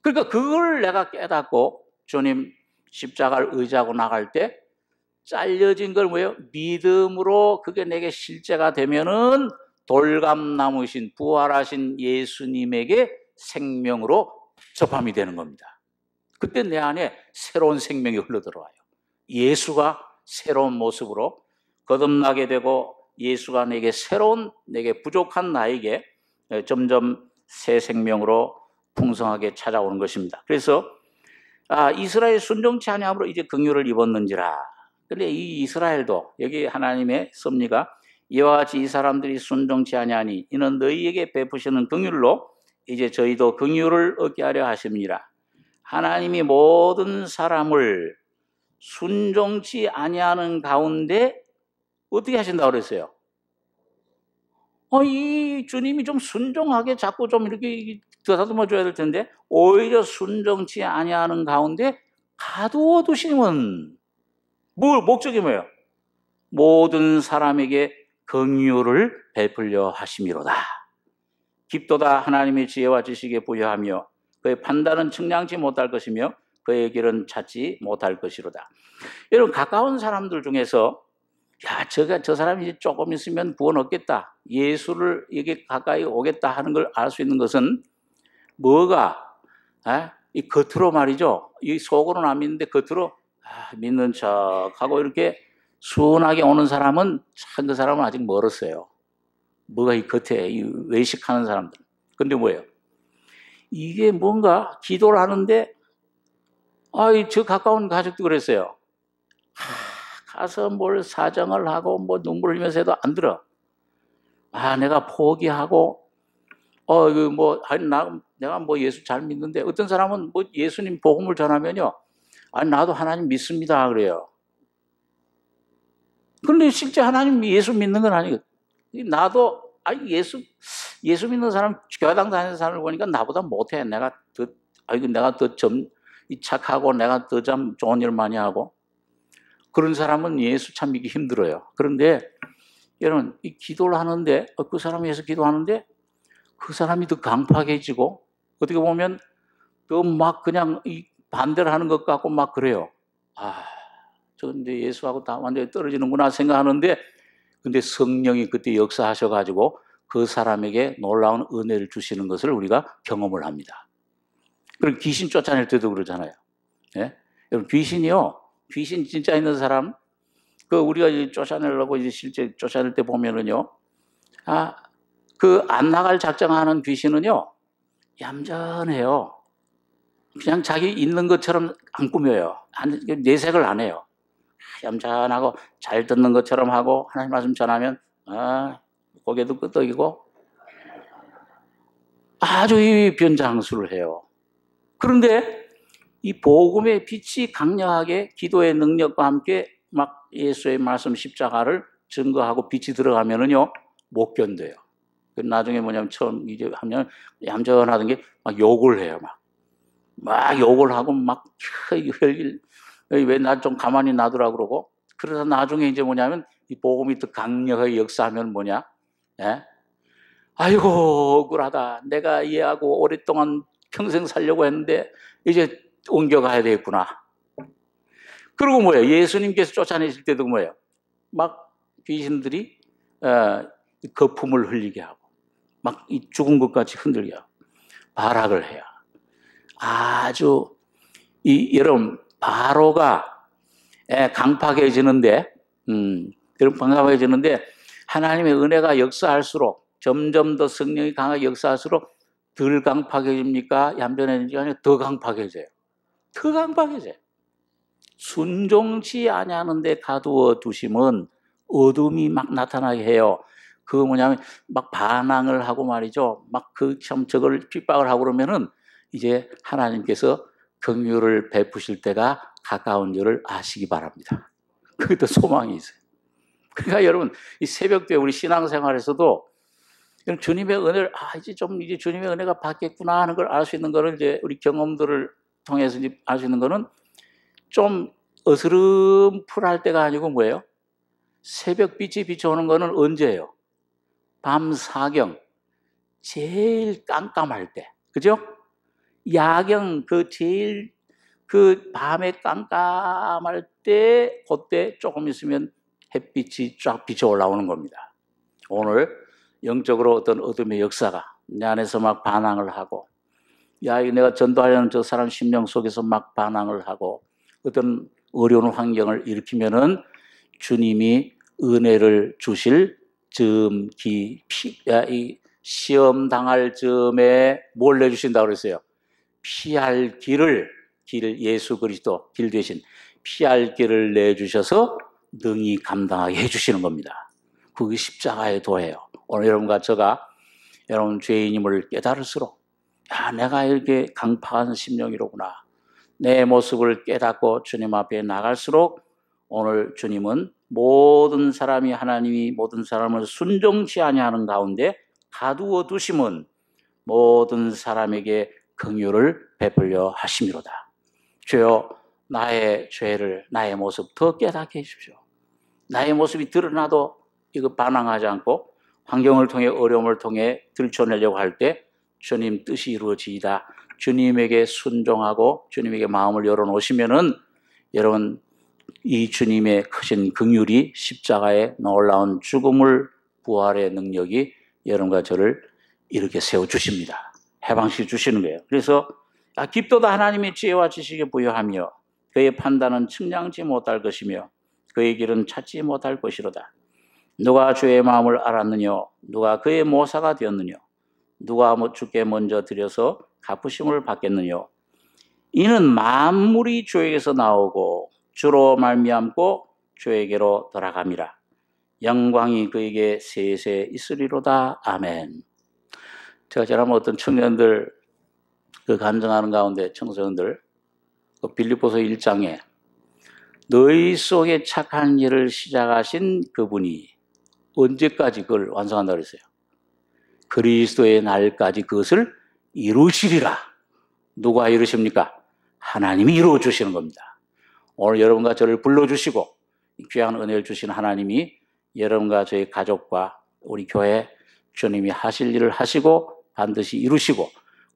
그러니까 그걸 내가 깨닫고 주님 십자가를 의지하고 나갈 때 잘려진 걸 뭐예요? 믿음으로 그게 내게 실제가 되면은 돌감나무신 부활하신 예수님에게 생명으로 접함이 되는 겁니다. 그때 내 안에 새로운 생명이 흘러들어와요. 예수가 새로운 모습으로 거듭나게 되고, 예수가 내게 새로운, 내게 부족한 나에게 점점 새 생명으로 풍성하게 찾아오는 것입니다. 그래서 이스라엘 순종치 아니함으로 이제 긍휼을 입었는지라. 그런데 이 이스라엘도, 여기 하나님의 섭리가 이와 같이 이 사람들이 순종치 아니하니 이는 너희에게 베푸시는 긍휼로 이제 저희도 긍휼을 얻게 하려 하십니다. 하나님이 모든 사람을 순종치 아니하는 가운데 어떻게 하신다고 그랬어요? 이 주님이 좀 순종하게 자꾸 좀 이렇게 더다듬어 줘야 될 텐데, 오히려 순종치 아니하는 가운데 가두어 두심은 목적이 뭐예요? 모든 사람에게 긍휼을 베풀려 하심이로다. 깊도다 하나님의 지혜와 지식에 부여하며 그의 판단은 측량치 못할 것이며 그의 길은 찾지 못할 것이로다. 여러분, 가까운 사람들 중에서 저 사람이 이제 조금 있으면 구원 얻겠다, 예수를 이게 가까이 오겠다 하는 걸 알 수 있는 것은 뭐가? 이 겉으로 말이죠. 이 속으로는 안 믿는데 겉으로 믿는 척하고 이렇게 순하게 오는 사람은 참 그 사람은 아직 멀었어요. 뭐가 이 겉에 이 외식하는 사람들. 근데 뭐예요? 이게 뭔가 기도를 하는데, 저 가까운 가족도 그랬어요. 가서 뭘 사정을 하고 뭐 눈물을 흘리면서 해도 안 들어. 내가 포기하고, 내가 뭐 예수 잘 믿는데, 어떤 사람은 뭐 예수님 복음을 전하면요, 나도 하나님 믿습니다 그래요. 그런데 실제 하나님 예수 믿는 건 아니거든. 나도 예수 믿는 사람, 교회당 다니는 사람을 보니까 나보다 못해. 내가 더 착하고 내가 더 좀 좋은 일 많이 하고, 그런 사람은 예수 참 믿기 힘들어요. 그런데 여러분, 이 기도를 하는데, 그 사람이 예수 기도하는데 그 사람이 더 강팍해지고, 어떻게 보면 또 막 그냥 이 반대를 하는 것 같고 막 그래요. 근데 예수하고 다 완전히 떨어지는구나 생각하는데, 근데 성령이 그때 역사하셔가지고 그 사람에게 놀라운 은혜를 주시는 것을 우리가 경험을 합니다. 그리고 귀신 쫓아낼 때도 그러잖아요. 여러분, 귀신 진짜 있는 사람, 우리가 쫓아내려고 이제 실제 쫓아낼 때 보면은요, 안 나갈 작정하는 귀신은요, 얌전해요. 그냥 자기 있는 것처럼 안 꾸며요. 내색을 안 해요. 얌전하고 잘 듣는 것처럼 하고, 하나님 말씀 전하면 고개도 끄덕이고 아주 변장수를 해요. 그런데 이 복음의 빛이 강력하게 기도의 능력과 함께 막 예수의 말씀 십자가를 증거하고 빛이 들어가면은요 못 견뎌요. 나중에 뭐냐면 처음 이제 하면 얌전하던 게 막 욕을 해요. 막 욕을 하고 막 왜 나 좀 가만히 놔두라 그러고. 그래서 나중에 이제 뭐냐면 이 복음이 더 강력하게 역사하면 뭐냐? 예? 아이고 억울하다. 내가 얘하고 오랫동안 평생 살려고 했는데 이제 옮겨가야 되겠구나. 그리고 뭐예요? 예수님께서 쫓아내실 때도 뭐예요? 막 귀신들이 거품을 흘리게 하고 막 이 죽은 것 같이 흔들게 하고 발악을 해요. 아주 여러분 바로가 강팍해지는데 강팍해지는데 하나님의 은혜가 역사할수록 점점 더 성령이 강하게 역사할수록 덜 강팍해집니까? 얌전해지니까 아니라 더 강팍해져요. 더 강팍해져요. 순종치 아니하는데 가두어 두심은 어둠이 막 나타나게 해요. 그거 뭐냐면 막 반항을 하고 말이죠. 막 참 저걸 핍박을 하고 그러면은 이제 하나님께서 긍휼을 베푸실 때가 가까운 줄을 아시기 바랍니다. 그게 더 소망이 있어요. 그러니까 여러분 이 새벽때 우리 신앙생활에서도 주님의 은혜를 이제 주님의 은혜가 받겠구나 하는 걸 알 수 있는 거를 이제 우리 경험들을 통해서 이제 알 수 있는 거는 좀 어스름풀할 때가 아니고 뭐예요? 새벽빛이 비춰오는 거는 언제예요? 밤 사경 제일 깜깜할 때, 그죠? 야경 제일 밤에 깜깜할 때 그때 조금 있으면 햇빛이 쫙 비쳐 올라오는 겁니다. 오늘 영적으로 어떤 어둠의 역사가 내 안에서 막 반항을 하고 내가 전도하려는 저 사람 심령 속에서 막 반항을 하고 어떤 어려운 환경을 일으키면은 주님이 은혜를 주실 시험 당할 즈음에 뭘 내주신다고 그랬어요? 피할 길을 예수 그리스도 길 대신 피할 길을 내주셔서 능히 감당하게 해주시는 겁니다. 그게 십자가의 도예요. 오늘 여러분과 제가 여러분 죄인임을 깨달을수록 내가 이렇게 강팍한 심령이로구나. 내 모습을 깨닫고 주님 앞에 나갈수록 오늘 주님은 모든 사람이 하나님이 모든 사람을 순종치 아니하는 가운데 가두어 두심은 모든 사람에게 긍휼을 베풀려 하심이로다. 주여 나의 죄를 나의 모습 더 깨닫게 해주십시오. 나의 모습이 드러나도 이거 반항하지 않고 환경을 통해 어려움을 통해 들춰내려고 할 때 주님 뜻이 이루어지이다. 주님에게 순종하고 주님에게 마음을 열어놓으시면은 여러분 이 주님의 크신 긍휼이 십자가의 놀라운 죽음을 부활의 능력이 여러분과 저를 이렇게 세워주십니다. 해방시켜 주시는 거예요. 그래서 깊도다 하나님의 지혜와 지식에 부여하며 그의 판단은 측량지 못할 것이며 그의 길은 찾지 못할 것이로다. 누가 주의 마음을 알았느냐? 누가 그의 모사가 되었느냐? 누가 주께 먼저 드려서 갚으심을 받겠느냐? 이는 만물이 주에게서 나오고 주로 말미암고 주에게로 돌아감이라. 영광이 그에게 세세 있으리로다. 아멘. 제가 지난번 어떤 청년들 간증하는 가운데 청소년들 빌립보서 1장에 너희 속에 착한 일을 시작하신 그분이 언제까지 그걸 완성한다고 그랬어요? 그리스도의 날까지 그것을 이루시리라. 누가 이루십니까? 하나님이 이루어 주시는 겁니다. 오늘 여러분과 저를 불러주시고 귀한 은혜를 주신 하나님이 여러분과 저희 가족과 우리 교회 주님이 하실 일을 하시고 반드시 이루시고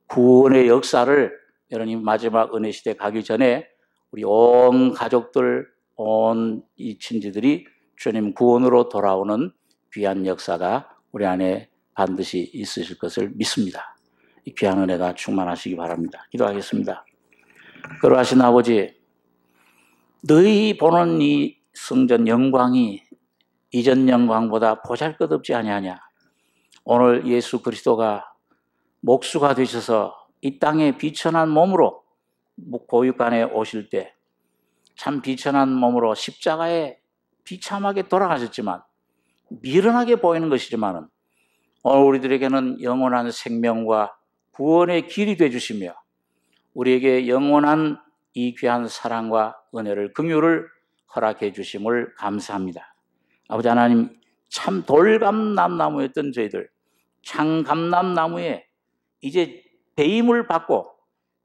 구원의 역사를 여러분이 마지막 은혜 시대 가기 전에 우리 온 가족들, 온 이 친지들이 주님 구원으로 돌아오는 귀한 역사가 우리 안에 반드시 있으실 것을 믿습니다. 이 귀한 은혜가 충만하시기 바랍니다. 기도하겠습니다. 그러하신 아버지, 너희 보는 이 성전 영광이 이전 영광보다 보잘것없지 아니하냐. 오늘 예수 그리스도가 목수가 되셔서 이 땅에 비천한 몸으로 고육간에 오실 때 참 비천한 몸으로 십자가에 비참하게 돌아가셨지만 미련하게 보이는 것이지만 오늘 우리들에게는 영원한 생명과 구원의 길이 되어주시며 우리에게 영원한 이 귀한 사랑과 은혜를 긍휼을 허락해 주심을 감사합니다. 아버지 하나님, 참 돌감람나무였던 저희들 참감람나무에 이제 배임을 받고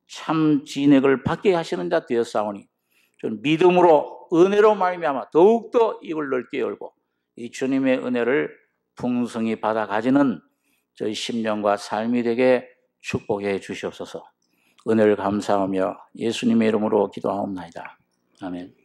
참 진액을 받게 하시는 자 되었사오니 저는 믿음으로 은혜로 말미암아 더욱더 입을 넓게 열고 이 주님의 은혜를 풍성히 받아 가지는 저희 심령과 삶이 되게 축복해 주시옵소서. 은혜를 감사하며 예수님의 이름으로 기도하옵나이다. 아멘.